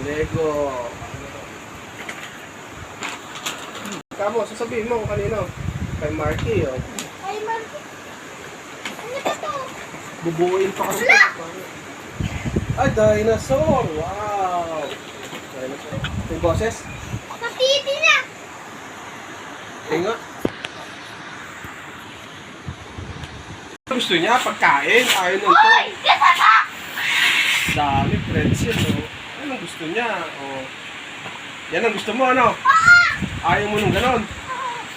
Lego. Kamo, sasabihin mo kung kanino. Kay Marky, oh. Ay, Marky. Ano ba to? Bubuuin pa kasi. Ay, dinosaur! Wow! Dinosaur. May boses? Kapiti na! Tinga. Gusto niya, pagkain. Ayaw nun to. Hoy! Kasama! Dami, pretzel, oh. Anong gusto niya? Oh. Yan ang gusto mo, ano? Ayaw mo nung ganon.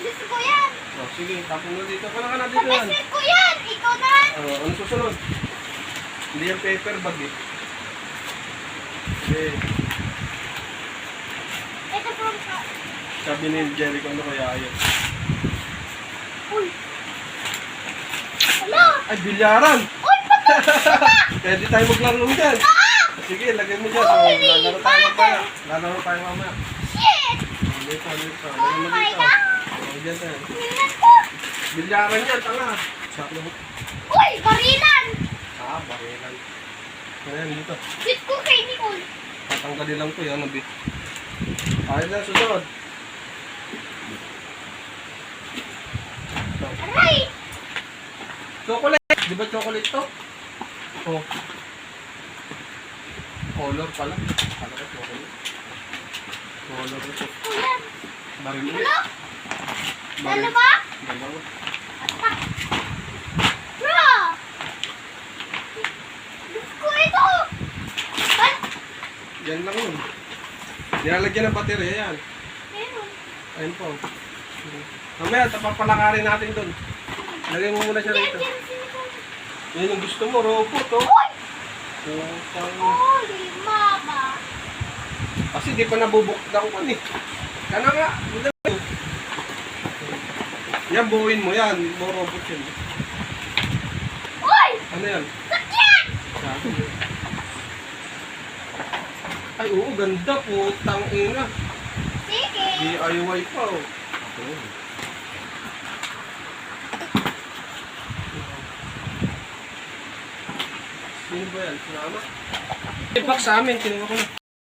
Gusto ko yan! Oh, sige, tapon mo dito. Kala ka na dito yan. Kapatid ko yan! Ikaw na! Ano susunod? Hindi yung paper bag eh. Okay. Ito from Sabi ni Jericho, ano kaya yun? Uy! Hello! Ay, bilyaran! Uy! Pwede tayo maglaro dyan. Sige, lagay mo dyan. So, lalaro tayo mamaya. Lalaro tayo mamaya. Shit! Dito. Lagay Oh mo my dito. God! Oh, dyan tayo. Tingnan ko! Bilyaran yan, tanga. Sabi mo. Uy! Barilan! Barilan. Ayan, dito. Shoot ko kay Nicole. Tatanggalin lang ko yan, nabi. Ayun na, sunod. Aray! Chocolate! Di ba chocolate to? Oh. Color pala. Kala ko chocolate. Color ito. Ulan! Baril ulit. Ano? Baril. Dalawa? Dalawa. Atak! Bro! Gusto ko ito! Ba't? Yan lang yun. Nilalagyan ng baterya yan. Meron. Ayun po. Mamaya, tapapalakarin natin doon. Lagay mo muna siya rito. Yan si Nicole. Yan yung gusto mo, robot oh. Uy! Putang. Holy mama! Kasi di pa nabubukdan ko eh. Kana nga. Yan, buuin mo yan. Mo robot yan. Uy! Ano yan? Sakyan! Sabi mo. Ay, oo, ganda. Putang ina. Sige! DIY pa oh. Sino ba yan? Sinama? I-box sa amin. Kinuha ko na.